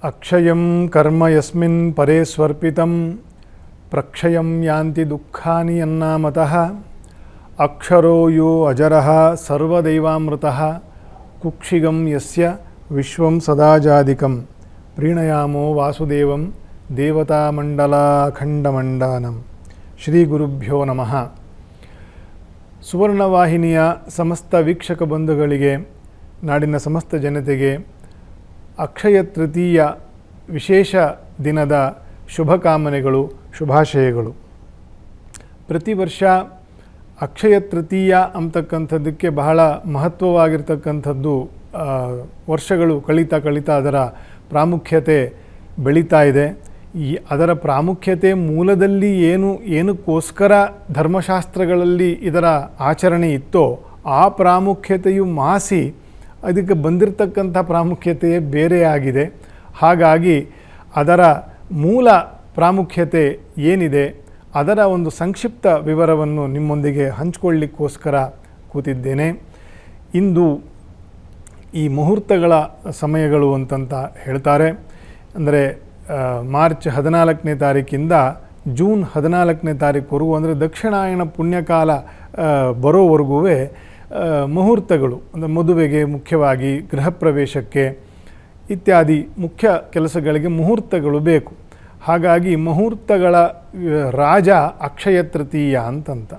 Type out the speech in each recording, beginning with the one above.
ಅಕ್ಷಯಂ ಕರ್ಮ ಯಸ್ಮಿನ್ ಪರೇ ಸ್ವರ್ಪಿತಂ ಪ್ರಕ್ಷಯಂ ಯಾಂತಿ ದುಃಖಾನಿ ಯನ್ನಾಮತಃ ಅಕ್ಷರೋ ಯೋ ಅಜರಃ ಸರ್ವದೈವಾಮೃತಃ ಕುಕ್ಷಿಗಂ ಯಸ್ಯ ವಿಶ್ವಂ ಸದಾಜಾದಿಕಂ ಪ್ರೀಣಯಾಮೋ ವಾಸುದೇವಂ ದೇವತಾಮಂಡಲಾಖಂಡಮಂಡಾನಂ. ಶ್ರೀ ಗುರುಭ್ಯೋ ನಮಃ. ಸುವರ್ಣವಾಹಿನಿಯ ಸಮಸ್ತ ವೀಕ್ಷಕ ಬಂಧುಗಳಿಗೆ, ನಾಡಿನ ಸಮಸ್ತ ಜನತೆಗೆ ಅಕ್ಷಯ ತೃತೀಯ ವಿಶೇಷ ದಿನದ ಶುಭಕಾಮನೆಗಳು, ಶುಭಾಶಯಗಳು. ಪ್ರತಿ ವರ್ಷ ಅಕ್ಷಯ ತೃತೀಯ ಅಂತಕ್ಕಂಥದ್ದಕ್ಕೆ ಬಹಳ ಮಹತ್ವವಾಗಿರ್ತಕ್ಕಂಥದ್ದು. ವರ್ಷಗಳು ಕಳೀತಾ ಅದರ ಪ್ರಾಮುಖ್ಯತೆ ಬೆಳೀತಾ ಇದೆ. ಅದರ ಪ್ರಾಮುಖ್ಯತೆ ಮೂಲದಲ್ಲಿ ಏನಕ್ಕೋಸ್ಕರ ಧರ್ಮಶಾಸ್ತ್ರಗಳಲ್ಲಿ ಇದರ ಆಚರಣೆ ಇತ್ತೋ ಆ ಪ್ರಾಮುಖ್ಯತೆಯು ಮಾಸಿ ಅದಕ್ಕೆ ಬಂದಿರತಕ್ಕಂಥ ಪ್ರಾಮುಖ್ಯತೆಯೇ ಬೇರೆಯಾಗಿದೆ. ಹಾಗಾಗಿ ಅದರ ಮೂಲ ಪ್ರಾಮುಖ್ಯತೆ ಏನಿದೆ ಅದರ ಒಂದು ಸಂಕ್ಷಿಪ್ತ ವಿವರವನ್ನು ನಿಮ್ಮೊಂದಿಗೆ ಹಂಚಿಕೊಳ್ಳಿಕ್ಕೋಸ್ಕರ ಕೂತಿದ್ದೇನೆ. ಇಂದು ಈ ಮುಹೂರ್ತಗಳ ಸಮಯಗಳು ಅಂತಂತ ಹೇಳ್ತಾರೆ. ಅಂದರೆ ಮಾರ್ಚ್ 14ನೇ ತಾರೀಕಿಂದ ಜೂನ್ 14ನೇ ತಾರೀಕುವರೆಗೂ, ಅಂದರೆ ದಕ್ಷಿಣಾಯಣ ಪುಣ್ಯಕಾಲ ಬರೋವರೆಗೂ ಮುಹೂರ್ತಗಳು, ಅಂದರೆ ಮದುವೆಗೆ, ಮುಖ್ಯವಾಗಿ ಗೃಹ ಪ್ರವೇಶಕ್ಕೆ ಇತ್ಯಾದಿ ಮುಖ್ಯ ಕೆಲಸಗಳಿಗೆ ಮುಹೂರ್ತಗಳು ಬೇಕು. ಹಾಗಾಗಿ ಮುಹೂರ್ತಗಳ ರಾಜ ಅಕ್ಷಯ ತೃತೀಯ ಅಂತಂತ.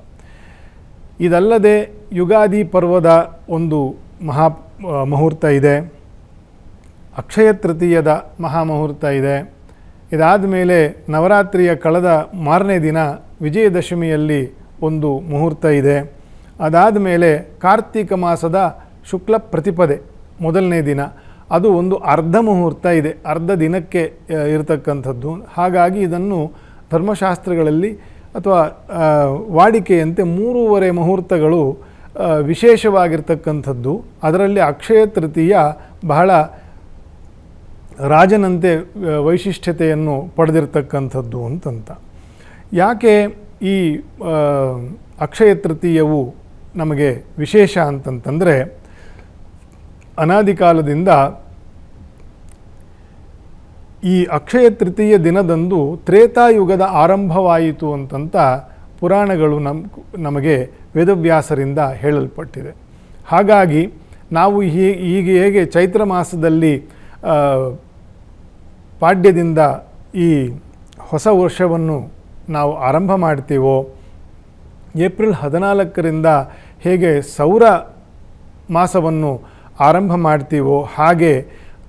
ಇದಲ್ಲದೆ ಯುಗಾದಿ ಪರ್ವದ ಒಂದು ಮುಹೂರ್ತ ಇದೆ, ಅಕ್ಷಯ ತೃತೀಯದ ಮಹಾಮುಹೂರ್ತ ಇದೆ. ಇದಾದ ಮೇಲೆ ನವರಾತ್ರಿಯ ಕಳೆದ ಮಾರನೇ ದಿನ ವಿಜಯದಶಮಿಯಲ್ಲಿ ಒಂದು ಮುಹೂರ್ತ ಇದೆ. ಅದಾದ ಮೇಲೆ ಕಾರ್ತಿಕ ಮಾಸದ ಶುಕ್ಲ ಪ್ರತಿಪದೆ ಮೊದಲನೇ ದಿನ, ಅದು ಒಂದು ಅರ್ಧ ಮುಹೂರ್ತ ಇದೆ, ಅರ್ಧ ದಿನಕ್ಕೆ ಇರತಕ್ಕಂಥದ್ದು. ಹಾಗಾಗಿ ಇದನ್ನು ಧರ್ಮಶಾಸ್ತ್ರಗಳಲ್ಲಿ ಅಥವಾ ವಾಡಿಕೆಯಂತೆ 3.5 ಮುಹೂರ್ತಗಳು ವಿಶೇಷವಾಗಿರ್ತಕ್ಕಂಥದ್ದು. ಅದರಲ್ಲಿ ಅಕ್ಷಯ ತೃತೀಯ ಬಹಳ ರಾಜನಂತೆ ವೈಶಿಷ್ಟ್ಯತೆಯನ್ನು ಪಡೆದಿರ್ತಕ್ಕಂಥದ್ದು ಅಂತಂತ. ಯಾಕೆ ಈ ಅಕ್ಷಯ ತೃತೀಯವು ನಮಗೆ ವಿಶೇಷ ಅಂತಂತಂದರೆ, ಅನಾದಿ ಕಾಲದಿಂದ ಈ ಅಕ್ಷಯ ತೃತೀಯ ದಿನದಂದು ತ್ರೇತಾಯುಗದ ಆರಂಭವಾಯಿತು ಅಂತಂತ ಪುರಾಣಗಳು ನಮಗೆ ವೇದವ್ಯಾಸರಿಂದ ಹೇಳಲ್ಪಟ್ಟಿದೆ. ಹಾಗಾಗಿ ನಾವು ಹೇಗೆ ಚೈತ್ರ ಮಾಸದಲ್ಲಿ ಪಾಡ್ಯದಿಂದ ಈ ಹೊಸ ವರ್ಷವನ್ನು ನಾವು ಆರಂಭ ಮಾಡ್ತೀವೋ, ಏಪ್ರಿಲ್ 14ರಿಂದ ಹೇಗೆ ಸೌರ ಮಾಸವನ್ನು ಆರಂಭ ಮಾಡ್ತೀವೋ, ಹಾಗೆ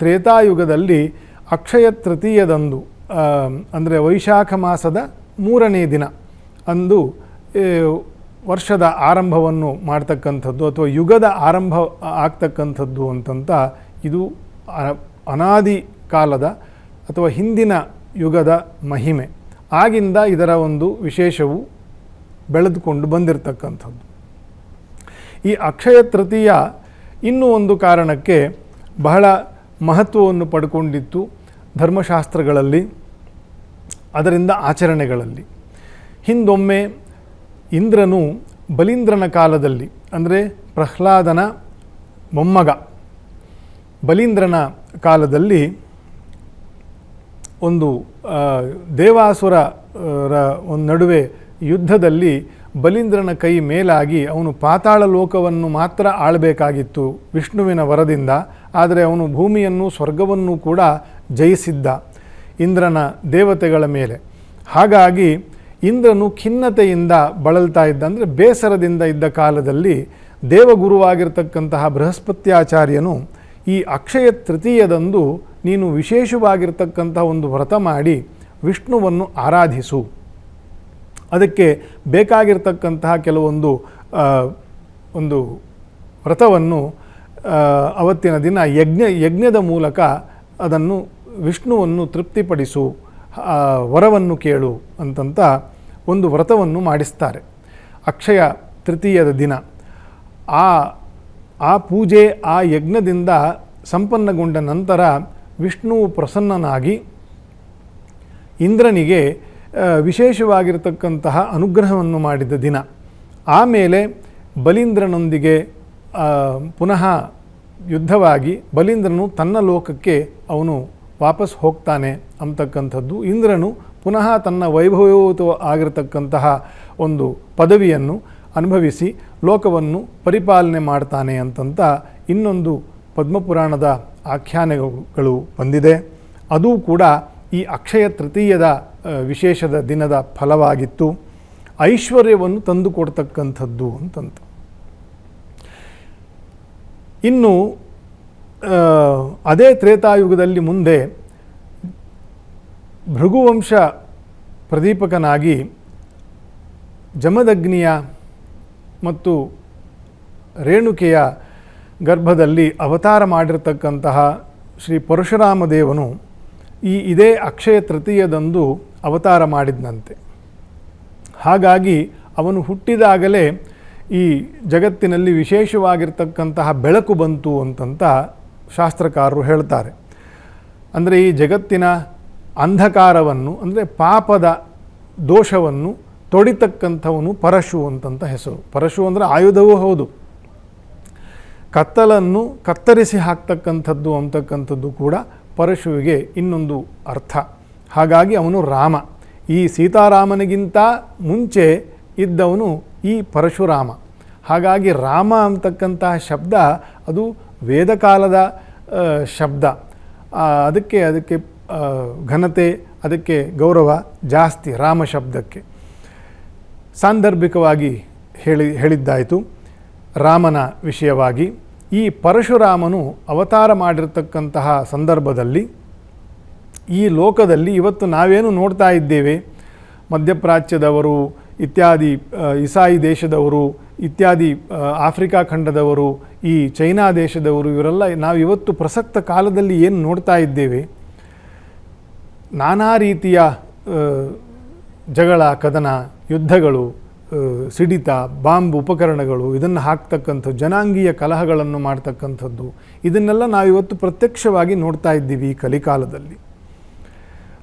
ತ್ರೇತಾಯುಗದಲ್ಲಿ ಅಕ್ಷಯ ತೃತೀಯದಂದು, ಅಂದರೆ ವೈಶಾಖ ಮಾಸದ 3ನೇ ದಿನ ಅಂದು ವರ್ಷದ ಆರಂಭವನ್ನು ಮಾಡ್ತಕ್ಕಂಥದ್ದು ಅಥವಾ ಯುಗದ ಆರಂಭ ಆಗ್ತಕ್ಕಂಥದ್ದು ಅಂತಂತ. ಇದು ಅನಾದಿ ಕಾಲದ ಅಥವಾ ಹಿಂದಿನ ಯುಗದ ಮಹಿಮೆ. ಆಗಿಂದ ಇದರ ಒಂದು ವಿಶೇಷವು ಬೆಳೆದುಕೊಂಡು ಬಂದಿರತಕ್ಕಂಥದ್ದು. ಈ ಅಕ್ಷಯ ತೃತೀಯ ಇನ್ನೂ ಒಂದು ಕಾರಣಕ್ಕೆ ಬಹಳ ಮಹತ್ವವನ್ನು ಪಡ್ಕೊಂಡಿತ್ತು ಧರ್ಮಶಾಸ್ತ್ರಗಳಲ್ಲಿ, ಅದರಿಂದ ಆಚರಣೆಗಳಲ್ಲಿ. ಹಿಂದೊಮ್ಮೆ ಇಂದ್ರನು ಬಲೀಂದ್ರನ ಕಾಲದಲ್ಲಿ, ಅಂದರೆ ಪ್ರಹ್ಲಾದನ ಮೊಮ್ಮಗ ಬಲೀಂದ್ರನ ಕಾಲದಲ್ಲಿ ಒಂದು ದೇವಾಸುರರ ಒಂದು ನಡುವೆ ಯುದ್ಧದಲ್ಲಿ ಬಲೀಂದ್ರನ ಕೈ ಮೇಲಾಗಿ ಅವನು ಪಾತಾಳ ಲೋಕವನ್ನು ಮಾತ್ರ ಆಳಬೇಕಾಗಿತ್ತು ವಿಷ್ಣುವಿನ ವರದಿಂದ. ಆದರೆ ಅವನು ಭೂಮಿಯನ್ನು, ಸ್ವರ್ಗವನ್ನು ಕೂಡ ಜಯಿಸಿದ್ದ ಇಂದ್ರನ ದೇವತೆಗಳ ಮೇಲೆ. ಹಾಗಾಗಿ ಇಂದ್ರನು ಖಿನ್ನತೆಯಿಂದ ಬಳಲ್ತಾ ಇದ್ದ, ಅಂದರೆ ಬೇಸರದಿಂದ ಇದ್ದ ಕಾಲದಲ್ಲಿ ದೇವಗುರುವಾಗಿರ್ತಕ್ಕಂತಹ ಬೃಹಸ್ಪತ್ಯಾಚಾರ್ಯನು ಈ ಅಕ್ಷಯ ತೃತೀಯದಂದು ನೀನು ವಿಶೇಷವಾಗಿರ್ತಕ್ಕಂಥ ಒಂದು ವ್ರತ ಮಾಡಿ ವಿಷ್ಣುವನ್ನು ಆರಾಧಿಸು, ಅದಕ್ಕೆ ಬೇಕಾಗಿರ್ತಕ್ಕಂತಹ ಕೆಲವೊಂದು ಒಂದು ವ್ರತವನ್ನು ಅವತ್ತಿನ ದಿನ ಯಜ್ಞದ ಮೂಲಕ ಅದನ್ನು ವಿಷ್ಣುವನ್ನು ತೃಪ್ತಿಪಡಿಸು, ವರವನ್ನು ಕೇಳು ಅಂತಂತ ಒಂದು ವ್ರತವನ್ನು ಮಾಡಿಸ್ತಾರೆ ಅಕ್ಷಯ ತೃತೀಯದ ದಿನ. ಆ ಪೂಜೆ, ಆ ಯಜ್ಞದಿಂದ ಸಂಪನ್ನಗೊಂಡ ನಂತರ ವಿಷ್ಣುವು ಪ್ರಸನ್ನನಾಗಿ ಇಂದ್ರನಿಗೆ ವಿಶೇಷವಾಗಿರತಕ್ಕಂತಹ ಅನುಗ್ರಹವನ್ನು ಮಾಡಿದ ದಿನ. ಆಮೇಲೆ ಬಲೀಂದ್ರನೊಂದಿಗೆ ಪುನಃ ಯುದ್ಧವಾಗಿ ಬಲೀಂದ್ರನು ತನ್ನ ಲೋಕಕ್ಕೆ ಅವನು ವಾಪಸ್ ಹೋಗ್ತಾನೆ ಅಂತಕ್ಕಂಥದ್ದು. ಇಂದ್ರನು ಪುನಃ ತನ್ನ ವೈಭವಯುತ ಆಗಿರತಕ್ಕಂತಹ ಒಂದು ಪದವಿಯನ್ನು ಅನುಭವಿಸಿ ಲೋಕವನ್ನು ಪರಿಪಾಲನೆ ಮಾಡ್ತಾನೆ ಅಂತಂತ ಇನ್ನೊಂದು ಪದ್ಮಪುರಾಣದ ಆಖ್ಯಾನಗಳು ಬಂದಿದೆ. ಅದೂ ಕೂಡ ಈ ಅಕ್ಷಯ ತೃತೀಯದ ವಿಶೇಷದ ದಿನದ ಫಲವಾಗಿತ್ತು. ಐಶ್ವರ್ಯವನ್ನು ತಂದುಕೊಡ್ತಕ್ಕಂಥದ್ದು ಅಂತಂತ. ಇನ್ನು ಅದೇ ತ್ರೇತಾಯುಗದಲ್ಲಿ ಮುಂದೆ ಭೃಗುವಂಶ ಪ್ರದೀಪಕನಾಗಿ ಜಮದಗ್ನಿಯ ಮತ್ತು ರೇಣುಕೆಯ ಗರ್ಭದಲ್ಲಿ ಅವತಾರ ಮಾಡಿರತಕ್ಕಂತಹ ಶ್ರೀ ಪರಶುರಾಮ ದೇವನು ಇದೇ ಅಕ್ಷಯ ತೃತೀಯದಂದು ಅವತಾರ ಮಾಡಿದ್ನಂತೆ. ಹಾಗಾಗಿ ಅವನು ಹುಟ್ಟಿದಾಗಲೇ ಈ ಜಗತ್ತಿನಲ್ಲಿ ವಿಶೇಷವಾಗಿರ್ತಕ್ಕಂತಹ ಬೆಳಕು ಬಂತು ಅಂತಂತ ಶಾಸ್ತ್ರಕಾರರು ಹೇಳ್ತಾರೆ. ಅಂದರೆ ಈ ಜಗತ್ತಿನ ಅಂಧಕಾರವನ್ನು, ಅಂದರೆ ಪಾಪದ ದೋಷವನ್ನು ತೊಡಿತಕ್ಕಂಥವನು ಪರಶು ಅಂತಂತ ಹೆಸರು. ಪರಶು ಅಂದರೆ ಆಯುಧವೂ ಹೌದು, ಕತ್ತಲನ್ನು ಕತ್ತರಿಸಿ ಹಾಕ್ತಕ್ಕಂಥದ್ದು ಅಂತಕ್ಕಂಥದ್ದು ಕೂಡ ಪರಶುವಿಗೆ ಇನ್ನೊಂದು ಅರ್ಥ. ಹಾಗಾಗಿ ಅವನು ರಾಮ. ಈ ಸೀತಾರಾಮನಿಗಿಂತ ಮುಂಚೆ ಇದ್ದವನು ಈ ಪರಶುರಾಮ. ಹಾಗಾಗಿ ರಾಮ ಅಂತಕ್ಕಂತಹ ಶಬ್ದ ಅದು ವೇದಕಾಲದ ಶಬ್ದ. ಅದಕ್ಕೆ ಘನತೆ, ಅದಕ್ಕೆ ಗೌರವ ಜಾಸ್ತಿ ರಾಮ ಶಬ್ದಕ್ಕೆ. ಸಾಂದರ್ಭಿಕವಾಗಿ ಹೇಳಿದ್ದಾಯಿತು ರಾಮನ ವಿಷಯವಾಗಿ. ಈ ಪರಶುರಾಮನು ಅವತಾರ ಮಾಡಿರ್ತಕ್ಕಂತಹ ಸಂದರ್ಭದಲ್ಲಿ ಈ ಲೋಕದಲ್ಲಿ ಇವತ್ತು ನಾವೇನು ನೋಡ್ತಾ ಇದ್ದೇವೆ, ಮಧ್ಯಪ್ರಾಚ್ಯದವರು ಇತ್ಯಾದಿ, ಇಸಾಯಿ ದೇಶದವರು ಇತ್ಯಾದಿ, ಆಫ್ರಿಕಾ ಖಂಡದವರು, ಈ ಚೈನಾ ದೇಶದವರು, ಇವರೆಲ್ಲ ನಾವಿವತ್ತು ಪ್ರಸಕ್ತ ಕಾಲದಲ್ಲಿ ಏನು ನೋಡ್ತಾ ಇದ್ದೇವೆ, ನಾನಾ ರೀತಿಯ ಜಗಳ, ಕದನ, ಯುದ್ಧಗಳು, ಸಿಡಿತ, ಬಾಂಬ್ ಉಪಕರಣಗಳು, ಇದನ್ನು ಹಾಕ್ತಕ್ಕಂಥದ್ದು, ಜನಾಂಗೀಯ ಕಲಹಗಳನ್ನು ಮಾಡ್ತಕ್ಕಂಥದ್ದು, ಇದನ್ನೆಲ್ಲ ನಾವಿವತ್ತು ಪ್ರತ್ಯಕ್ಷವಾಗಿ ನೋಡ್ತಾ ಇದ್ದೀವಿ ಈ ಕಲಿಕಾಲದಲ್ಲಿ.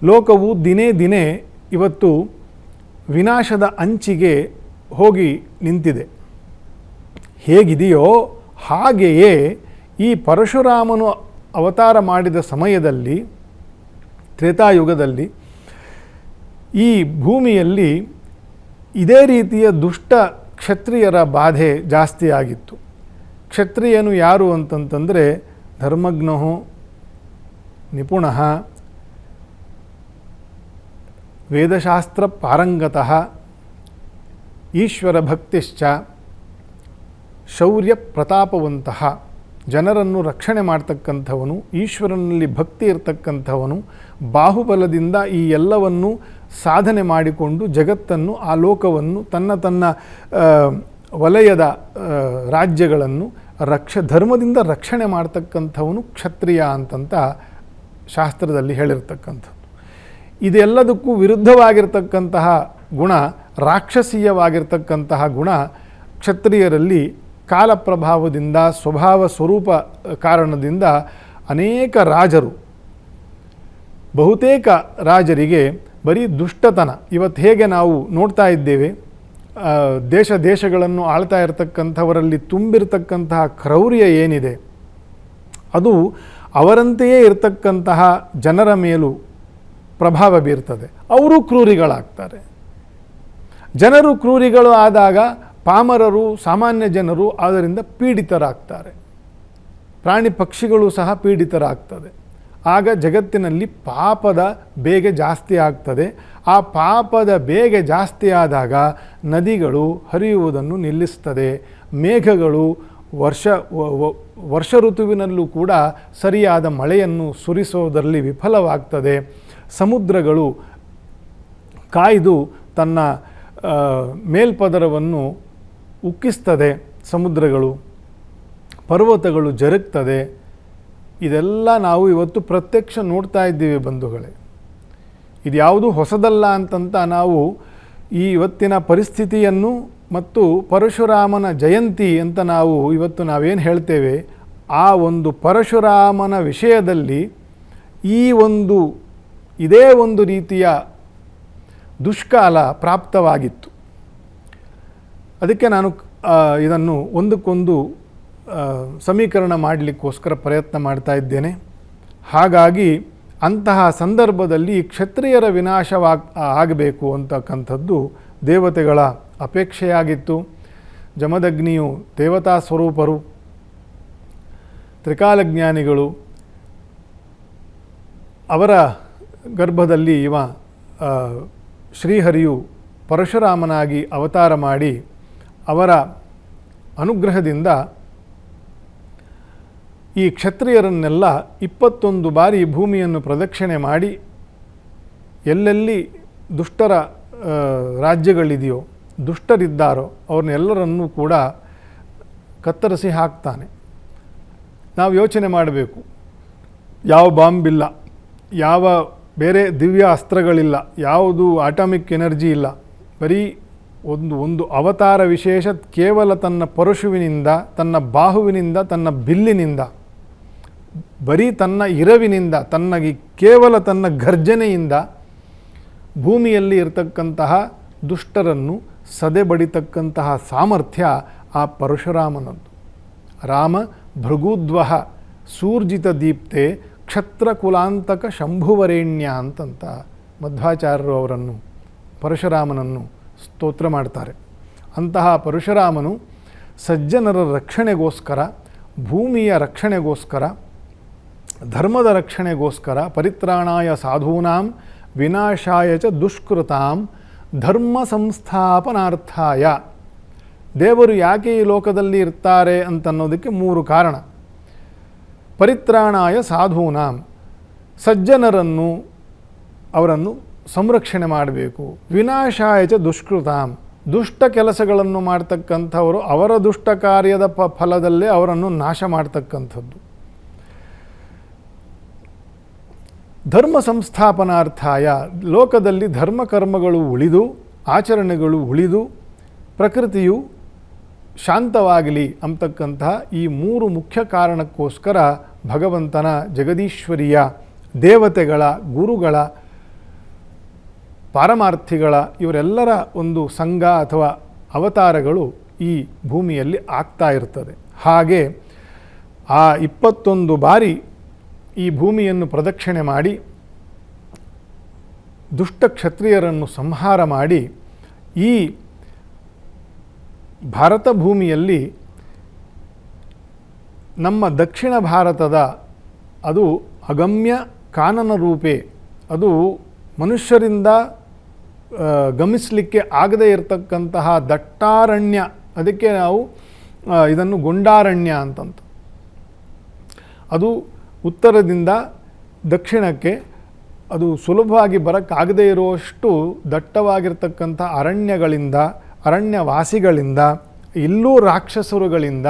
ಲೋಕವು ದಿನೇ ದಿನೇ ಇವತ್ತು ವಿನಾಶದ ಅಂಚಿಗೆ ಹೋಗಿ ನಿಂತಿದೆ. ಹೇಗಿದೆಯೋ ಹಾಗೆಯೇ ಈ ಪರಶುರಾಮನು ಅವತಾರ ಮಾಡಿದ ಸಮಯದಲ್ಲಿ, ತ್ರೇತಾಯುಗದಲ್ಲಿ, ಈ ಭೂಮಿಯಲ್ಲಿ ಇದೇ ರೀತಿಯ ದುಷ್ಟ ಕ್ಷತ್ರಿಯರ ಬಾಧೆ ಜಾಸ್ತಿ ಆಗಿತ್ತು. ಕ್ಷತ್ರಿಯನು ಯಾರು ಅಂತಂತಂದರೆ ಧರ್ಮಜ್ಞೋ ನಿಪುಣಃ, ವೇದಶಾಸ್ತ್ರ ಪಾರಂಗತಃ, ಈಶ್ವರ ಭಕ್ತಿಶ್ಚ, ಶೌರ್ಯ ಪ್ರತಾಪವಂತಹ, ಜನರನ್ನು ರಕ್ಷಣೆ ಮಾಡ್ತಕ್ಕಂಥವನು, ಈಶ್ವರನಲ್ಲಿ ಭಕ್ತಿ ಇರತಕ್ಕಂಥವನು, ಬಾಹುಬಲದಿಂದ ಈ ಎಲ್ಲವನ್ನು ಸಾಧನೆ ಮಾಡಿಕೊಂಡು ಜಗತ್ತನ್ನು, ಆ ಲೋಕವನ್ನು, ತನ್ನ ವಲಯದ ರಾಜ್ಯಗಳನ್ನು ಧರ್ಮದಿಂದ ರಕ್ಷಣೆ ಮಾಡ್ತಕ್ಕಂಥವನು ಕ್ಷತ್ರಿಯ ಅಂತಂತ ಶಾಸ್ತ್ರದಲ್ಲಿ ಹೇಳಿರ್ತಕ್ಕಂಥದ್ದು. ಇದೆಲ್ಲದಕ್ಕೂ ವಿರುದ್ಧವಾಗಿರ್ತಕ್ಕಂತಹ ಗುಣ, ರಾಕ್ಷಸೀಯವಾಗಿರ್ತಕ್ಕಂತಹ ಗುಣ ಕ್ಷತ್ರಿಯರಲ್ಲಿ ಕಾಲಪ್ರಭಾವದಿಂದ, ಸ್ವಭಾವ ಸ್ವರೂಪ ಕಾರಣದಿಂದ ಅನೇಕ ರಾಜರು, ಬಹುತೇಕ ರಾಜರಿಗೆ ಬರೀ ದುಷ್ಟತನ. ಇವತ್ತು ಹೇಗೆ ನಾವು ನೋಡ್ತಾ ಇದ್ದೇವೆ, ದೇಶಗಳನ್ನು ಆಳ್ತಾ ಇರತಕ್ಕಂಥವರಲ್ಲಿ ತುಂಬಿರತಕ್ಕಂತಹ ಕ್ರೌರ್ಯ ಏನಿದೆ, ಅದು ಅವರಂತೆಯೇ ಇರತಕ್ಕಂತಹ ಜನರ ಮೇಲೂ ಪ್ರಭಾವ ಬೀರ್ತದೆ. ಅವರು ಕ್ರೂರಿಗಳಾಗ್ತಾರೆ. ಜನರು ಕ್ರೂರಿಗಳು ಆದಾಗ ಪಾಮರರು, ಸಾಮಾನ್ಯ ಜನರು ಅದರಿಂದ ಪೀಡಿತರಾಗ್ತಾರೆ. ಪ್ರಾಣಿ ಪಕ್ಷಿಗಳು ಸಹ ಪೀಡಿತರಾಗ್ತದೆ. ಆಗ ಜಗತ್ತಿನಲ್ಲಿ ಪಾಪದ ಬೇಗೆ ಜಾಸ್ತಿ ಆಗ್ತದೆ. ಆ ಪಾಪದ ಬೇಗೆ ಜಾಸ್ತಿ ಆದಾಗ ನದಿಗಳು ಹರಿಯುವುದನ್ನು ನಿಲ್ಲಿಸ್ತದೆ. ಮೇಘಗಳು ವರ್ಷ ಋತುವಿನಲ್ಲೂ ಕೂಡ ಸರಿಯಾದ ಮಳೆಯನ್ನು ಸುರಿಸೋದರಲ್ಲಿ ವಿಫಲವಾಗ್ತದೆ. ಸಮುದ್ರಗಳು ಕಾಯ್ದು ತನ್ನ ಮೇಲ್ಪದರವನ್ನು ಉಕ್ಕಿಸ್ತದೆ. ಸಮುದ್ರಗಳು, ಪರ್ವತಗಳು ಜರುಗ್ತದೆ. ಇದೆಲ್ಲ ನಾವು ಇವತ್ತು ಪ್ರತ್ಯಕ್ಷ ನೋಡ್ತಾ ಇದ್ದೀವಿ ಬಂಧುಗಳೇ. ಇದು ಯಾವುದು ಹೊಸದಲ್ಲ ಅಂತಂತ ನಾವು ಈ ಇವತ್ತಿನ ಪರಿಸ್ಥಿತಿಯನ್ನು ಮತ್ತು ಪರಶುರಾಮನ ಜಯಂತಿ ಅಂತ ಇವತ್ತು ನಾವೇನು ಹೇಳ್ತೇವೆ, ಆ ಒಂದು ಪರಶುರಾಮನ ವಿಷಯದಲ್ಲಿ ಇದೇ ಒಂದು ರೀತಿಯ ದುಷ್ಕಾಲ ಪ್ರಾಪ್ತವಾಗಿತ್ತು. ಅದಕ್ಕೆ ನಾನು ಇದನ್ನು ಒಂದಕ್ಕೊಂದು ಸಮೀಕರಣ ಮಾಡಲಿಕ್ಕೋಸ್ಕರ ಪ್ರಯತ್ನ ಮಾಡ್ತಾ ಇದ್ದೇನೆ. ಹಾಗಾಗಿ ಅಂತಹ ಸಂದರ್ಭದಲ್ಲಿ ಕ್ಷತ್ರಿಯರ ಆಗಬೇಕು ಅಂತಕ್ಕಂಥದ್ದು ದೇವತೆಗಳ ಅಪೇಕ್ಷೆಯಾಗಿತ್ತು. ಜಮದಗ್ನಿಯು ದೇವತಾ ಸ್ವರೂಪರು, ತ್ರಿಕಾಲಜ್ಞಾನಿಗಳು. ಅವರ ಗರ್ಭದಲ್ಲಿ ಶ್ರೀಹರಿಯು ಪರಶುರಾಮನಾಗಿ ಅವತಾರ ಮಾಡಿ ಅವರ ಅನುಗ್ರಹದಿಂದ ಈ ಕ್ಷತ್ರಿಯರನ್ನೆಲ್ಲ 21 ಬಾರಿ ಭೂಮಿಯನ್ನು ಪ್ರದಕ್ಷಿಣೆ ಮಾಡಿ ಎಲ್ಲೆಲ್ಲಿ ದುಷ್ಟರ ರಾಜ್ಯಗಳಿದೆಯೋ, ದುಷ್ಟರಿದ್ದಾರೋ ಅವ್ರನ್ನೆಲ್ಲರನ್ನೂ ಕೂಡ ಕತ್ತರಿಸಿ ಹಾಕ್ತಾನೆ. ನಾವು ಯೋಚನೆ ಮಾಡಬೇಕು, ಯಾವ ಬಾಂಬಿಲ್ಲ, ಯಾವ ಬೇರೆ ದಿವ್ಯ ಅಸ್ತ್ರಗಳಿಲ್ಲ, ಯಾವುದು ಆಟಮಿಕ್ ಎನರ್ಜಿ ಇಲ್ಲ, ಬರೀ ಒಂದು ಅವತಾರ ವಿಶೇಷ ಕೇವಲ ತನ್ನ ಪರಶುವಿನಿಂದ, ತನ್ನ ಬಾಹುವಿನಿಂದ, ತನ್ನ ಬಿಲ್ಲಿನಿಂದ, ಬರೀ ತನ್ನ ಇರವಿನಿಂದ, ಕೇವಲ ತನ್ನ ಗರ್ಜನೆಯಿಂದ ಭೂಮಿಯಲ್ಲಿ ಇರತಕ್ಕಂತಹ ದುಷ್ಟರನ್ನು ಸದೆಬಡಿತಕ್ಕಂತಹ ಸಾಮರ್ಥ್ಯ ಆ ಪರಶುರಾಮನದ್ದು. ರಾಮ ಭೃಗುದ್ವಹ ಸೂರ್ಜಿತ ದೀಪ್ತೆ ಕ್ಷತ್ರಕುಲಾಂತಕ ಶಂಭುವರೇಣ್ಯ ಅಂತಂತ ಮಧ್ವಾಚಾರ್ಯರು ಅವರನ್ನು, ಪರಶುರಾಮನನ್ನು ಸ್ತೋತ್ರ ಮಾಡ್ತಾರೆ. ಅಂತಹ ಪರಶುರಾಮನು ಸಜ್ಜನರ ರಕ್ಷಣೆಗೋಸ್ಕರ, ಭೂಮಿಯ ರಕ್ಷಣೆಗೋಸ್ಕರ, ಧರ್ಮದ ರಕ್ಷಣೆಗೋಸ್ಕರ, ಪರಿತ್ರಾಣಾಯ ಸಾಧೂನಾಂ ವಿನಾಶಾಯ ಚ ದುಷ್ಕೃತಾಂ ಧರ್ಮ ಸಂಸ್ಥಾಪನಾರ್ಥಾಯ. ದೇವರು ಯಾಕೆ ಈ ಲೋಕದಲ್ಲಿ ಇರ್ತಾರೆ ಅಂತನ್ನೋದಕ್ಕೆ 3 ಕಾರಣ. ಪರಿತ್ರಾಣಾಯ ಸಾಧೂನಾಂ, ಸಜ್ಜನರನ್ನು ಅವರನ್ನು ಸಂರಕ್ಷಣೆ ಮಾಡಬೇಕು. ವಿನಾಶಾಯ ಚ ದುಷ್ಕೃತಾಂ, ದುಷ್ಟ ಕೆಲಸಗಳನ್ನು ಮಾಡ್ತಕ್ಕಂಥವರು ಅವರ ದುಷ್ಟ ಕಾರ್ಯದ ಫಲದಲ್ಲೇ ಅವರನ್ನು ನಾಶ ಮಾಡ್ತಕ್ಕಂಥದ್ದು. ಧರ್ಮ ಸಂಸ್ಥಾಪನಾರ್ಥಾಯ, ಲೋಕದಲ್ಲಿ ಧರ್ಮಕರ್ಮಗಳು ಉಳಿದು, ಆಚರಣೆಗಳು ಉಳಿದು, ಪ್ರಕೃತಿಯು ಶಾಂತವಾಗಲಿ ಅಂತಕ್ಕಂತಹ ಈ 3 ಮುಖ್ಯ ಕಾರಣಕ್ಕೋಸ್ಕರ ಭಗವಂತನ, ಜಗದೀಶ್ವರಿಯ, ದೇವತೆಗಳ, ಗುರುಗಳ, ಪಾರಮಾರ್ಥಿಗಳ ಇವರೆಲ್ಲರ ಒಂದು ಸಂಘ ಅಥವಾ ಅವತಾರಗಳು ಈ ಭೂಮಿಯಲ್ಲಿ ಆಗ್ತಾ ಇರ್ತದೆ. ಹಾಗೆ ಆ 21 ಬಾರಿ ಈ ಭೂಮಿಯನ್ನು ಪ್ರದಕ್ಷಿಣೆ ಮಾಡಿ ದುಷ್ಟ ಕ್ಷತ್ರಿಯರನ್ನು ಸಂಹಾರ ಮಾಡಿ ಈ ಭಾರತ ಭೂಮಿಯಲ್ಲಿ ನಮ್ಮ ದಕ್ಷಿಣ ಭಾರತದ ಅದು ಅಗಮ್ಯ ಕಾನನ ರೂಪೇ, ಅದು ಮನುಷ್ಯರಿಂದ ಗಮಿಸಲಿಕ್ಕೆ ಆಗದೇ ಇರತಕ್ಕಂತಹ ದಟ್ಟಾರಣ್ಯ, ಅದಕ್ಕೆ ನಾವು ಇದನ್ನು ಗೊಂಡಾರಣ್ಯ ಅಂತಂತ. ಅದು ಉತ್ತರದಿಂದ ದಕ್ಷಿಣಕ್ಕೆ ಅದು ಸುಲಭವಾಗಿ ಬರೋಕ್ಕಾಗದೇ ಇರುವಷ್ಟು ದಟ್ಟವಾಗಿರ್ತಕ್ಕಂಥ ಅರಣ್ಯಗಳಿಂದ, ಅರಣ್ಯವಾಸಿಗಳಿಂದ, ಇಲ್ಲೂ ರಾಕ್ಷಸರುಗಳಿಂದ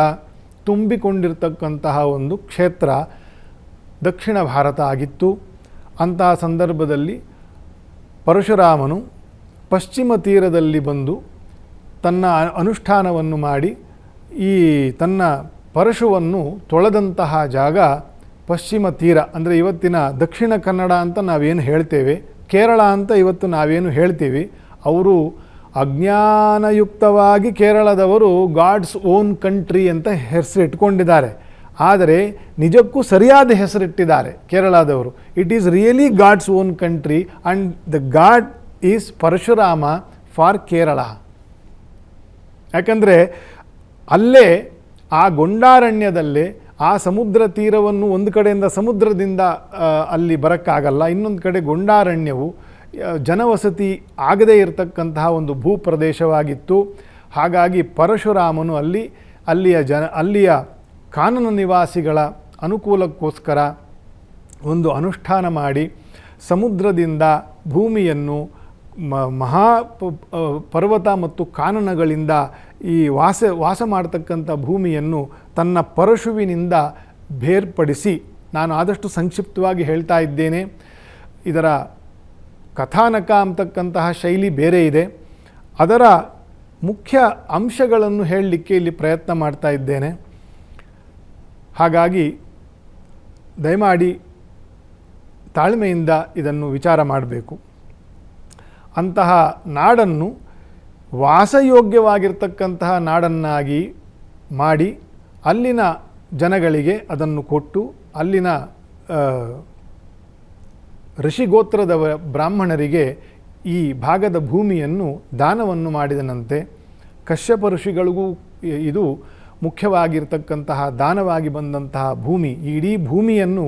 ತುಂಬಿಕೊಂಡಿರ್ತಕ್ಕಂತಹ ಒಂದು ಕ್ಷೇತ್ರ ದಕ್ಷಿಣ ಭಾರತ ಆಗಿತ್ತು. ಅಂತಹ ಸಂದರ್ಭದಲ್ಲಿ ಪರಶುರಾಮನು ಪಶ್ಚಿಮ ತೀರದಲ್ಲಿ ಬಂದು ತನ್ನ ಅನುಷ್ಠಾನವನ್ನು ಮಾಡಿ ಈ ತನ್ನ ಪರಶುವನ್ನು ತೊಳೆದಂತಹ ಜಾಗ ಪಶ್ಚಿಮ ತೀರ, ಅಂದರೆ ಇವತ್ತಿನ ದಕ್ಷಿಣ ಕನ್ನಡ ಅಂತ ನಾವೇನು ಹೇಳ್ತೇವೆ, ಕೇರಳ ಅಂತ ಇವತ್ತು ನಾವೇನು ಹೇಳ್ತೀವಿ, ಅವರು ಅಜ್ಞಾನಯುಕ್ತವಾಗಿ ಕೇರಳದವರು ಗಾಡ್ಸ್ ಓನ್ ಕಂಟ್ರಿ ಅಂತ ಹೆಸರಿಟ್ಕೊಂಡಿದ್ದಾರೆ. ಆದರೆ ನಿಜಕ್ಕೂ ಸರಿಯಾದ ಹೆಸರಿಟ್ಟಿದ್ದಾರೆ ಕೇರಳದವರು. It is really God's own country and the god is Parashurama for Kerala. ಯಾಕಂದರೆ ಅಲ್ಲೇ ಆ ಗೊಂಡಾರಣ್ಯದಲ್ಲೇ ಆ ಸಮುದ್ರ ತೀರವನ್ನು ಒಂದು ಕಡೆಯಿಂದ ಸಮುದ್ರದಿಂದ ಅಲ್ಲಿ ಬರೋಕ್ಕಾಗಲ್ಲ, ಇನ್ನೊಂದು ಕಡೆ ಗೊಂಡಾರಣ್ಯವು ಜನವಸತಿ ಆಗದೇ ಇರತಕ್ಕಂತಹ ಒಂದು ಭೂಪ್ರದೇಶವಾಗಿತ್ತು. ಹಾಗಾಗಿ ಪರಶುರಾಮನು ಅಲ್ಲಿಯ ಕಾನನ ನಿವಾಸಿಗಳ ಅನುಕೂಲಕ್ಕೋಸ್ಕರ ಒಂದು ಅನುಷ್ಠಾನ ಮಾಡಿ ಸಮುದ್ರದಿಂದ ಭೂಮಿಯನ್ನು ಮಹಾ ಪರ್ವತ ಮತ್ತು ಕಾನನಗಳಿಂದ ಈ ವಾಸ ಮಾಡ್ತಕ್ಕಂಥ ಭೂಮಿಯನ್ನು ತನ್ನ ಪರಶುವಿನಿಂದ ಬೇರ್ಪಡಿಸಿ, ನಾನು ಆದಷ್ಟು ಸಂಕ್ಷಿಪ್ತವಾಗಿ ಹೇಳ್ತಾ ಇದ್ದೇನೆ, ಇದರ ಕಥಾನಕ ಅಂತಕ್ಕಂತಹ ಶೈಲಿ ಬೇರೆ ಇದೆ, ಅದರ ಮುಖ್ಯ ಅಂಶಗಳನ್ನು ಹೇಳಲಿಕ್ಕೆ ಇಲ್ಲಿ ಪ್ರಯತ್ನ ಮಾಡ್ತಾ ಇದ್ದೇನೆ. ಹಾಗಾಗಿ ದಯಮಾಡಿ ತಾಳ್ಮೆಯಿಂದ ಇದನ್ನು ವಿಚಾರ ಮಾಡಬೇಕು. ಅಂತಹ ನಾಡನ್ನು ವಾಸಯೋಗ್ಯವಾಗಿರ್ತಕ್ಕಂತಹ ನಾಡನ್ನಾಗಿ ಮಾಡಿ ಅಲ್ಲಿನ ಜನಗಳಿಗೆ ಅದನ್ನು ಕೊಟ್ಟು ಅಲ್ಲಿನ ಋಷಿಗೋತ್ರದ ಬ್ರಾಹ್ಮಣರಿಗೆ ಈ ಭಾಗದ ಭೂಮಿಯನ್ನು ದಾನವನ್ನು ಮಾಡಿದನಂತೆ. ಕಶ್ಯಪ ಋಷಿಗಳಿಗೂ ಇದು ಮುಖ್ಯವಾಗಿರ್ತಕ್ಕಂತಹ ದಾನವಾಗಿ ಬಂದಂತಹ ಭೂಮಿ. ಈ ಇಡೀ ಭೂಮಿಯನ್ನು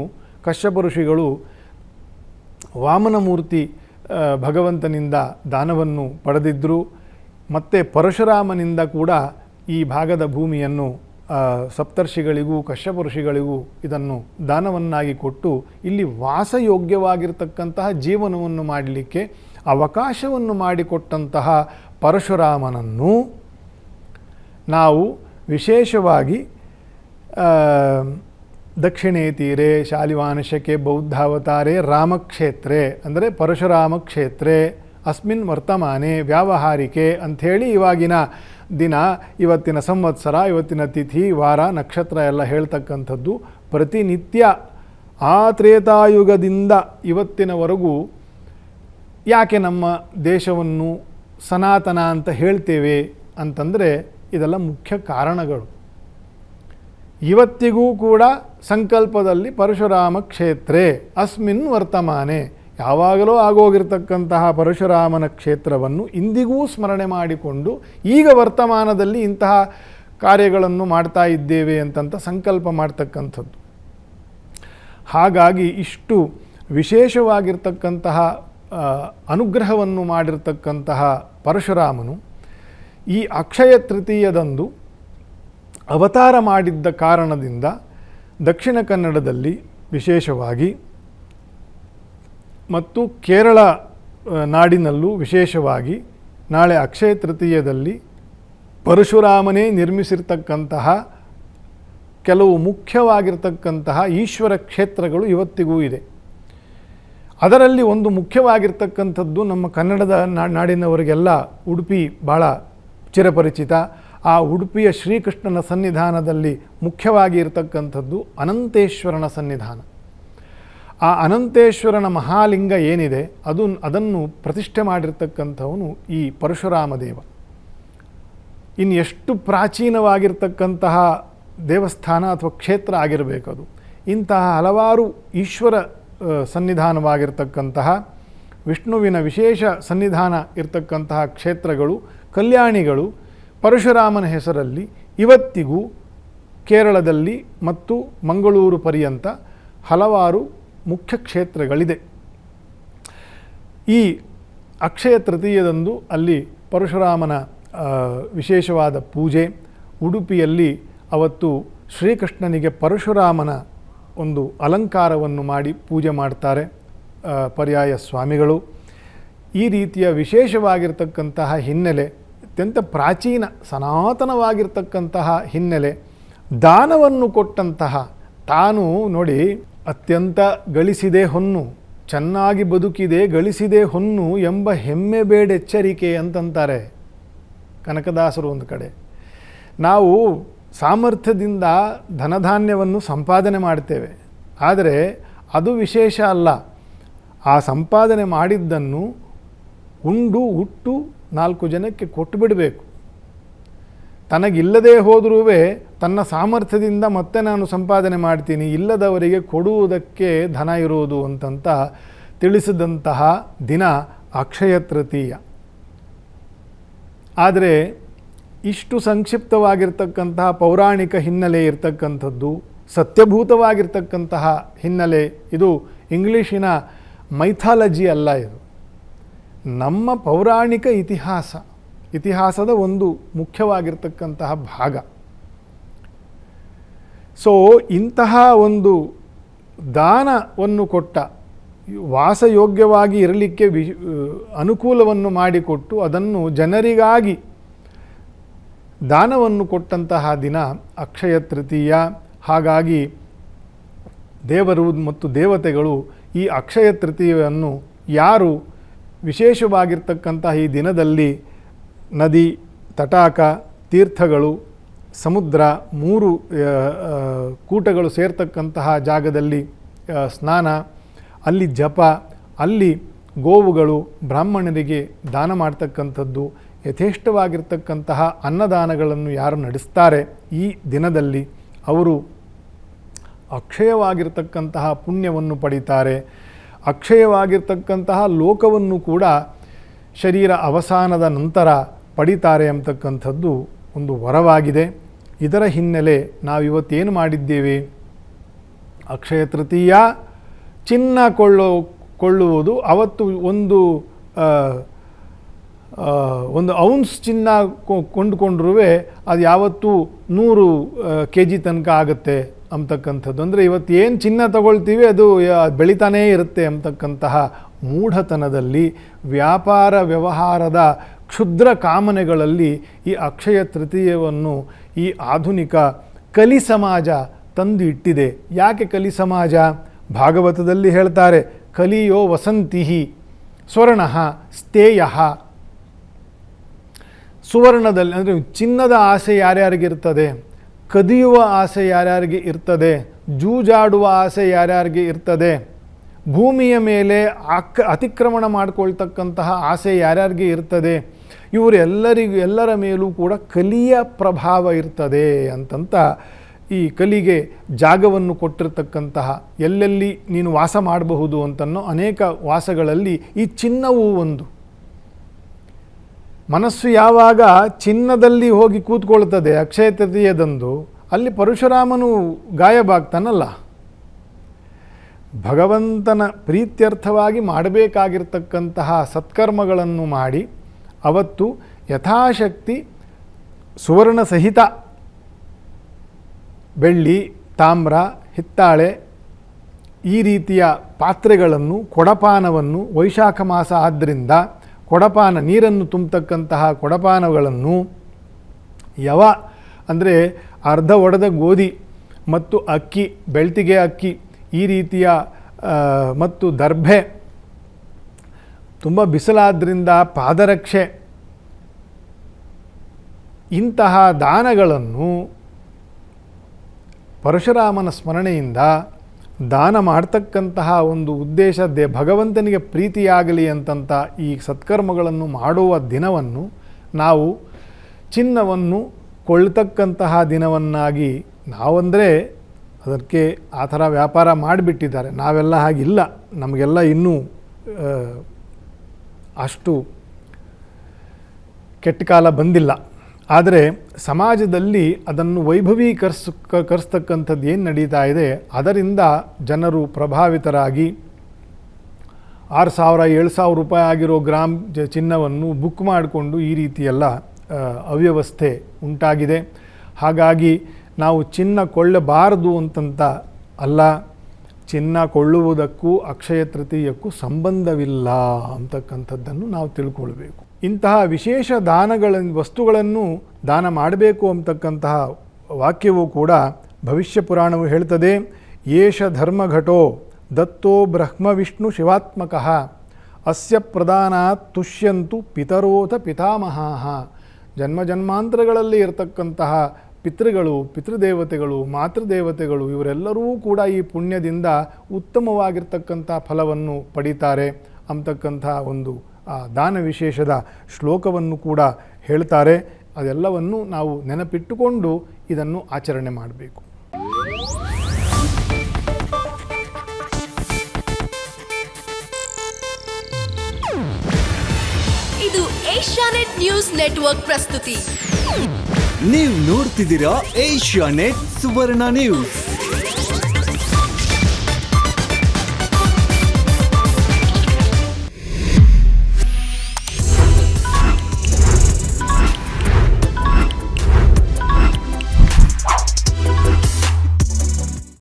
ಕಶ್ಯಪ ಋಷಿಗಳು ವಾಮನಮೂರ್ತಿ ಭಗವಂತನಿಂದ ದಾನವನ್ನು ಪಡೆದಿದ್ದರು. ಮತ್ತು ಪರಶುರಾಮನಿಂದ ಕೂಡ ಈ ಭಾಗದ ಭೂಮಿಯನ್ನು ಸಪ್ತರ್ಷಿಗಳಿಗೂ ಕಶ್ಯಪ ಋಷಿಗಳಿಗೂ ಇದನ್ನು ದಾನವನ್ನಾಗಿ ಕೊಟ್ಟು ಇಲ್ಲಿ ವಾಸಯೋಗ್ಯವಾಗಿರ್ತಕ್ಕಂತಹ ಜೀವನವನ್ನು ಮಾಡಲಿಕ್ಕೆ ಅವಕಾಶವನ್ನು ಮಾಡಿಕೊಟ್ಟಂತಹ ಪರಶುರಾಮನನ್ನು ನಾವು ವಿಶೇಷವಾಗಿ ದಕ್ಷಿಣೇ ತೀರೆ ಶಾಲಿವಾನಶಕೆ ಬೌದ್ಧಾವತಾರೆ ರಾಮಕ್ಷೇತ್ರೆ ಅಂದರೆ ಪರಶುರಾಮ ಕ್ಷೇತ್ರೆ ಅಸ್ಮಿನ್ ವರ್ತಮಾನೆ ವ್ಯಾವಹಾರಿಕೆ ಅಂಥೇಳಿ ಇವಾಗಿನ ದಿನ, ಇವತ್ತಿನ ಸಂವತ್ಸರ, ಇವತ್ತಿನ ತಿಥಿ, ವಾರ, ನಕ್ಷತ್ರ ಎಲ್ಲ ಹೇಳ್ತಕ್ಕಂಥದ್ದು ಪ್ರತಿನಿತ್ಯ ಆ ತ್ರೇತಾಯುಗದಿಂದ ಇವತ್ತಿನವರೆಗೂ ಯಾಕೆ ನಮ್ಮ ದೇಶವನ್ನು ಸನಾತನ ಅಂತ ಹೇಳ್ತೇವೆ ಅಂತಂದರೆ ಇದೆಲ್ಲ ಮುಖ್ಯ ಕಾರಣಗಳು. ಇವತ್ತಿಗೂ ಕೂಡ ಸಂಕಲ್ಪದಲ್ಲಿ ಪರಶುರಾಮ ಕ್ಷೇತ್ರೇ ಅಸ್ಮಿನ್ ವರ್ತಮಾನೆ, ಯಾವಾಗಲೂ ಆಗೋಗಿರ್ತಕ್ಕಂತಹ ಪರಶುರಾಮನ ಕ್ಷೇತ್ರವನ್ನು ಇಂದಿಗೂ ಸ್ಮರಣೆ ಮಾಡಿಕೊಂಡು ಈಗ ವರ್ತಮಾನದಲ್ಲಿ ಇಂತಹ ಕಾರ್ಯಗಳನ್ನು ಮಾಡ್ತಾ ಇದ್ದೇವೆ ಅಂತಂತ ಸಂಕಲ್ಪ ಮಾಡ್ತಕ್ಕಂಥದ್ದು. ಹಾಗಾಗಿ ಇಷ್ಟು ವಿಶೇಷವಾಗಿರ್ತಕ್ಕಂತಹ ಅನುಗ್ರಹವನ್ನು ಮಾಡಿರ್ತಕ್ಕಂತಹ ಪರಶುರಾಮನು ಈ ಅಕ್ಷಯ ತೃತೀಯದಂದು ಅವತಾರ ಮಾಡಿದ್ದ ಕಾರಣದಿಂದ ದಕ್ಷಿಣ ಕನ್ನಡದಲ್ಲಿ ವಿಶೇಷವಾಗಿ ಮತ್ತು ಕೇರಳ ನಾಡಿನಲ್ಲೂ ವಿಶೇಷವಾಗಿ ನಾಳೆ ಅಕ್ಷಯ ತೃತೀಯದಲ್ಲಿ ಪರಶುರಾಮನೇ ನಿರ್ಮಿಸಿರ್ತಕ್ಕಂತಹ ಕೆಲವು ಮುಖ್ಯವಾಗಿರ್ತಕ್ಕಂತಹ ಈಶ್ವರ ಕ್ಷೇತ್ರಗಳು ಇವತ್ತಿಗೂ ಇದೆ. ಅದರಲ್ಲಿ ಒಂದು ಮುಖ್ಯವಾಗಿರ್ತಕ್ಕಂಥದ್ದು ನಮ್ಮ ಕನ್ನಡದ ನಾಡಿನವರಿಗೆಲ್ಲ ಉಡುಪಿ ಭಾಳ ಚಿರಪರಿಚಿತ. ಆ ಉಡುಪಿಯ ಶ್ರೀಕೃಷ್ಣನ ಸನ್ನಿಧಾನದಲ್ಲಿ ಮುಖ್ಯವಾಗಿ ಇರತಕ್ಕಂಥದ್ದು ಅನಂತೇಶ್ವರನ ಸನ್ನಿಧಾನ. ಆ ಅನಂತೇಶ್ವರನ ಮಹಾಲಿಂಗ ಏನಿದೆ ಅದನ್ನು ಪ್ರತಿಷ್ಠೆ ಮಾಡಿರ್ತಕ್ಕಂಥವನು ಈ ಪರಶುರಾಮ ದೇವ. ಇನ್ನು ಎಷ್ಟು ಪ್ರಾಚೀನವಾಗಿರ್ತಕ್ಕಂತಹ ದೇವಸ್ಥಾನ ಅಥವಾ ಕ್ಷೇತ್ರ ಆಗಿರಬೇಕದು. ಇಂತಹ ಹಲವಾರು ಈಶ್ವರ ಸನ್ನಿಧಾನವಾಗಿರ್ತಕ್ಕಂತಹ ವಿಷ್ಣುವಿನ ವಿಶೇಷ ಸನ್ನಿಧಾನ ಇರತಕ್ಕಂತಹ ಕ್ಷೇತ್ರಗಳು, ಕಲ್ಯಾಣಿಗಳು ಪರಶುರಾಮನ ಹೆಸರಲ್ಲಿ ಇವತ್ತಿಗೂ ಕೇರಳದಲ್ಲಿ ಮತ್ತು ಮಂಗಳೂರು ಪರ್ಯಂತ ಹಲವಾರು ಮುಖ್ಯ ಕ್ಷೇತ್ರಗಳಿದೆ. ಈ ಅಕ್ಷಯ ತೃತೀಯದಂದು ಅಲ್ಲಿ ಪರಶುರಾಮನ ವಿಶೇಷವಾದ ಪೂಜೆ. ಉಡುಪಿಯಲ್ಲಿ ಅವತ್ತು ಶ್ರೀಕೃಷ್ಣನಿಗೆ ಪರಶುರಾಮನ ಒಂದು ಅಲಂಕಾರವನ್ನು ಮಾಡಿ ಪೂಜೆ ಮಾಡ್ತಾರೆ ಪರ್ಯಾಯ ಸ್ವಾಮಿಗಳು. ಈ ರೀತಿಯ ವಿಶೇಷವಾಗಿರ್ತಕ್ಕಂತಹ ಹಿನ್ನೆಲೆ, ಅತ್ಯಂತ ಪ್ರಾಚೀನ ಸನಾತನವಾಗಿರ್ತಕ್ಕಂತಹ ಹಿನ್ನೆಲೆ, ದಾನವನ್ನು ಕೊಟ್ಟಂತಹ ತಾನು ನೋಡಿ ಅತ್ಯಂತ ಗಳಿಸಿದೆ ಹೊನ್ನು, ಚೆನ್ನಾಗಿ ಬದುಕಿದೆ ಗಳಿಸಿದೆ ಹೊನ್ನು ಎಂಬ ಹೆಮ್ಮೆ ಬೇಡೆಚ್ಚರಿಕೆ ಅಂತಂತಾರೆ ಕನಕದಾಸರು ಒಂದು ಕಡೆ. ನಾವು ಸಾಮರ್ಥ್ಯದಿಂದ ಧನಧಾನ್ಯವನ್ನು ಸಂಪಾದನೆ ಮಾಡ್ತೇವೆ, ಆದರೆ ಅದು ವಿಶೇಷ ಅಲ್ಲ. ಆ ಸಂಪಾದನೆ ಮಾಡಿದ್ದನ್ನು ಉಂಡು ಉಟ್ಟು 4 ಜನಕ್ಕೆ ಕೊಟ್ಟು ಬಿಡಬೇಕು. ತನಗಿಲ್ಲದೇ ಹೋದರೂ ತನ್ನ ಸಾಮರ್ಥ್ಯದಿಂದ ಮತ್ತೆ ನಾನು ಸಂಪಾದನೆ ಮಾಡ್ತೀನಿ, ಇಲ್ಲದವರಿಗೆ ಕೊಡುವುದಕ್ಕೆ ಧನ ಇರುವುದು ಅಂತಂತ ತಿಳಿಸಿದಂತಹ ದಿನ ಅಕ್ಷಯ ತೃತೀಯ. ಆದರೆ ಇಷ್ಟು ಸಂಕ್ಷಿಪ್ತವಾಗಿರ್ತಕ್ಕಂತಹ ಪೌರಾಣಿಕ ಹಿನ್ನೆಲೆ ಇರತಕ್ಕಂಥದ್ದು, ಸತ್ಯಭೂತವಾಗಿರ್ತಕ್ಕಂತಹ ಹಿನ್ನೆಲೆ, ಇದು ಇಂಗ್ಲೀಷಿನ ಮೈಥಾಲಜಿ ಅಲ್ಲ, ಇದು ನಮ್ಮ ಪೌರಾಣಿಕ ಇತಿಹಾಸದ ಒಂದು ಮುಖ್ಯವಾಗಿರ್ತಕ್ಕಂತಹ ಭಾಗ. ಸೊ ಇಂತಹ ಒಂದು ದಾನವನ್ನು ಕೊಟ್ಟ, ವಾಸಯೋಗ್ಯವಾಗಿ ಇರಲಿಕ್ಕೆ ಅನುಕೂಲವನ್ನು ಮಾಡಿಕೊಟ್ಟು ಅದನ್ನು ಜನರಿಗಾಗಿ ದಾನವನ್ನು ಕೊಟ್ಟಂತಹ ದಿನ ಅಕ್ಷಯ ತೃತೀಯ. ಹಾಗಾಗಿ ದೇವರು ಮತ್ತು ದೇವತೆಗಳು ಈ ಅಕ್ಷಯ ತೃತೀಯವನ್ನು ಯಾರು ವಿಶೇಷವಾಗಿರ್ತಕ್ಕಂತಹ ಈ ದಿನದಲ್ಲಿ ನದಿ, ತಟಾಕ, ತೀರ್ಥಗಳು, ಸಮುದ್ರ 3 ಕೂಟಗಳು ಸೇರ್ತಕ್ಕಂತಹ ಜಾಗದಲ್ಲಿ ಸ್ನಾನ, ಅಲ್ಲಿ ಜಪ, ಅಲ್ಲಿ ಗೋವುಗಳು ಬ್ರಾಹ್ಮಣರಿಗೆ ದಾನ ಮಾಡ್ತಕ್ಕಂಥದ್ದು, ಯಥೇಷ್ಟವಾಗಿರ್ತಕ್ಕಂತಹ ಅನ್ನದಾನಗಳನ್ನು ಯಾರು ನಡೆಸ್ತಾರೆ ಈ ದಿನದಲ್ಲಿ ಅವರು ಅಕ್ಷಯವಾಗಿರ್ತಕ್ಕಂತಹ ಪುಣ್ಯವನ್ನು ಪಡೀತಾರೆ. ಅಕ್ಷಯವಾಗಿರ್ತಕ್ಕಂತಹ ಲೋಕವನ್ನು ಕೂಡ ಶರೀರ ಅವಸಾನದ ನಂತರ ಪಡಿತಾರೆ ಅಂತಕ್ಕಂಥದ್ದು ಒಂದು ವರವಾಗಿದೆ. ಇದರ ಹಿನ್ನೆಲೆ ನಾವಿವತ್ತೇನು ಮಾಡಿದ್ದೇವೆ? ಅಕ್ಷಯ ತೃತೀಯ ಚಿನ್ನ ಕೊಳ್ಳುವುದು. ಅವತ್ತು ಒಂದು ಔನ್ಸ್ ಚಿನ್ನ ಕೊಂಡುಕೊಂಡ್ರೂ ಅದು ಯಾವತ್ತೂ 100 kg ತನಕ ಆಗುತ್ತೆ ಅಂತಕ್ಕಂಥದ್ದು. ಅಂದರೆ ಇವತ್ತು ಏನು ಚಿನ್ನ ತಗೊಳ್ತೀವಿ ಅದು ಬೆಳೀತಾನೇ ಇರುತ್ತೆ ಅಂತಕ್ಕಂತಹ ಮೂಢತನದಲ್ಲಿ, ವ್ಯಾಪಾರ ವ್ಯವಹಾರದ ಕ್ಷುದ್ರ ಕಾಮನೆಗಳಲ್ಲಿ ಈ ಅಕ್ಷಯ ತೃತೀಯವನ್ನು ಈ ಆಧುನಿಕ ಕಲಿ ಸಮಾಜ ತಂದು ಇಟ್ಟಿದೆ. ಯಾಕೆ ಕಲಿ ಸಮಾಜ? ಭಾಗವತದಲ್ಲಿ ಹೇಳ್ತಾರೆ, ಕಲಿಯೋ ವಸಂತಿ ಸ್ವರ್ಣಃ ಸ್ಥೇಯಃ. ಸುವರ್ಣದಲ್ಲಿ ಅಂದರೆ ಚಿನ್ನದ ಆಸೆ ಯಾರ್ಯಾರಿಗಿರ್ತದೆ, ಕದಿಯುವ ಆಸೆ ಯಾರ್ಯಾರಿಗೆ ಇರ್ತದೆ, ಜೂಜಾಡುವ ಆಸೆ ಯಾರ್ಯಾರಿಗೆ ಇರ್ತದೆ, ಭೂಮಿಯ ಮೇಲೆ ಅತಿಕ್ರಮಣ ಮಾಡಿಕೊಳ್ತಕ್ಕಂತಹ ಆಸೆ ಯಾರ್ಯಾರಿಗೆ ಇರ್ತದೆ, ಎಲ್ಲರ ಮೇಲೂ ಕೂಡ ಕಲಿಯ ಪ್ರಭಾವ ಇರ್ತದೆ ಅಂತಂತ ಈ ಕಲಿಗೆ ಜಾಗವನ್ನು ಕೊಟ್ಟಿರ್ತಕ್ಕಂತಹ, ಎಲ್ಲೆಲ್ಲಿ ನೀನು ವಾಸ ಮಾಡಬಹುದು ಅಂತನ್ನೋ ಅನೇಕ ವಾಸಗಳಲ್ಲಿ ಈ ಚಿನ್ನವೂ ಒಂದು. ಮನಸ್ಸು ಯಾವಾಗ ಚಿನ್ನದಲ್ಲಿ ಹೋಗಿ ಕೂತ್ಕೊಳ್ತದೆ ಅಕ್ಷಯ ತೃತೀಯದಂದು, ಅಲ್ಲಿ ಪರಶುರಾಮನು ಗಾಯಬಾಗ್ತಾನಲ್ಲ. ಭಗವಂತನ ಪ್ರೀತ್ಯರ್ಥವಾಗಿ ಮಾಡಬೇಕಾಗಿರ್ತಕ್ಕಂತಹ ಸತ್ಕರ್ಮಗಳನ್ನು ಮಾಡಿ ಅವತ್ತು ಯಥಾಶಕ್ತಿ ಸುವರ್ಣ ಸಹಿತ ಬೆಳ್ಳಿ, ತಾಮ್ರ, ಹಿತ್ತಾಳೆ ಈ ರೀತಿಯ ಪಾತ್ರೆಗಳನ್ನು, ಕೊಡಪಾನವನ್ನು, ವೈಶಾಖ ಮಾಸ ಆದ್ದರಿಂದ ಕೊಡಪಾನ ನೀರನ್ನು ತುಂಬತಕ್ಕಂತಹ ಕೊಡಪಾನಗಳನ್ನು, ಅಂದರೆ ಅರ್ಧ ಒಡೆದ ಗೋಧಿ ಮತ್ತು ಅಕ್ಕಿ, ಬೆಳ್ತಿಗೆ ಅಕ್ಕಿ ಈ ರೀತಿಯ ಮತ್ತು ದರ್ಭೆ, ತುಂಬ ಬಿಸಿಲಾದ್ದರಿಂದ ಪಾದರಕ್ಷೆ, ಇಂತಹ ದಾನಗಳನ್ನು ಪರಶುರಾಮನ ಸ್ಮರಣೆಯಿಂದ ದಾನ ಮಾಡ್ತಕ್ಕಂತಹ ಒಂದು ಉದ್ದೇಶ, ಭಗವಂತನಿಗೆ ಪ್ರೀತಿಯಾಗಲಿ ಅಂತಂತ ಈ ಸತ್ಕರ್ಮಗಳನ್ನು ಮಾಡುವ ದಿನವನ್ನು ನಾವು ಚಿನ್ನವನ್ನು ಕೊಳ್ಳತಕ್ಕಂತಹ ದಿನವನ್ನಾಗಿ, ನಾವಂದರೆ ಅದಕ್ಕೆ ಆ ಥರ ವ್ಯಾಪಾರ ಮಾಡಿಬಿಟ್ಟಿದ್ದಾರೆ. ನಾವೆಲ್ಲ ಹಾಗಿಲ್ಲ, ನಮಗೆಲ್ಲ ಇನ್ನೂ ಅಷ್ಟು ಕೆಟ್ಟ ಕಾಲ ಬಂದಿಲ್ಲ. ಆದರೆ ಸಮಾಜದಲ್ಲಿ ಅದನ್ನು ವೈಭವೀಕರಿಸ್ತಕ್ಕಂಥದ್ದು ಏನು ನಡೀತಾ ಇದೆ, ಅದರಿಂದ ಜನರು ಪ್ರಭಾವಿತರಾಗಿ 6,000-7,000 ರೂಪಾಯಿ ಆಗಿರೋ ಗ್ರಾಮ್ ಚಿನ್ನವನ್ನು ಬುಕ್ ಮಾಡಿಕೊಂಡು ಈ ರೀತಿಯೆಲ್ಲ ಅವ್ಯವಸ್ಥೆ ಉಂಟಾಗಿದೆ. ಹಾಗಾಗಿ ನಾವು ಚಿನ್ನ ಕೊಳ್ಳಬಾರದು ಅಂತಂತ ಅಲ್ಲ, ಚಿನ್ನ ಕೊಳ್ಳುವುದಕ್ಕೂ ಅಕ್ಷಯ ತೃತೀಯಕ್ಕೂ ಸಂಬಂಧವಿಲ್ಲ ಅಂತಕ್ಕಂಥದ್ದನ್ನು ನಾವು ತಿಳ್ಕೊಳ್ಬೇಕು. ಇಂತಹ ವಿಶೇಷ ವಸ್ತುಗಳನ್ನು ದಾನ ಮಾಡಬೇಕು ಅಂತಕ್ಕಂತಹ ವಾಕ್ಯವೂ ಕೂಡ ಭವಿಷ್ಯ ಪುರಾಣವು ಹೇಳ್ತದೆ. ಏಷ ಧರ್ಮಘಟೋ ದತ್ತೋ ಬ್ರಹ್ಮ ವಿಷ್ಣು ಶಿವಾತ್ಮಕಃ ಅಸ್ಯ ಪ್ರದಾನಾತ್ ತುಷ್ಯಂತು ಪಿತರೋಥ ಪಿತಾಮಹಾಃ. ಜನ್ಮಾಂತರಗಳಲ್ಲಿ ಇರತಕ್ಕಂತಹ ಪಿತೃಗಳು, ಪಿತೃದೇವತೆಗಳು, ಮಾತೃದೇವತೆಗಳು ಇವರೆಲ್ಲರೂ ಕೂಡ ಈ ಪುಣ್ಯದಿಂದ ಉತ್ತಮವಾಗಿರ್ತಕ್ಕಂಥ ಫಲವನ್ನು ಪಡೀತಾರೆ ಅಂತಕ್ಕಂಥ ಒಂದು ದಾನ ವಿಶೇಷದ ಶ್ಲೋಕವನ್ನು ಕೂಡ ಹೇಳ್ತಾರೆ. ಅದೆಲ್ಲವನ್ನು ನಾವು ನೆನಪಿಟ್ಟುಕೊಂಡು ಇದನ್ನು ಆಚರಣೆ ಮಾಡಬೇಕು. ಇದು ಏಷ್ಯಾನೆಟ್ ನ್ಯೂಸ್ ನೆಟ್ವರ್ಕ್ ಪ್ರಸ್ತುತಿ. ನೀವು ನೋಡ್ತಿದ್ದೀರಾ ಏಷ್ಯಾನೆಟ್ ಸುವರ್ಣ ನ್ಯೂಸ್.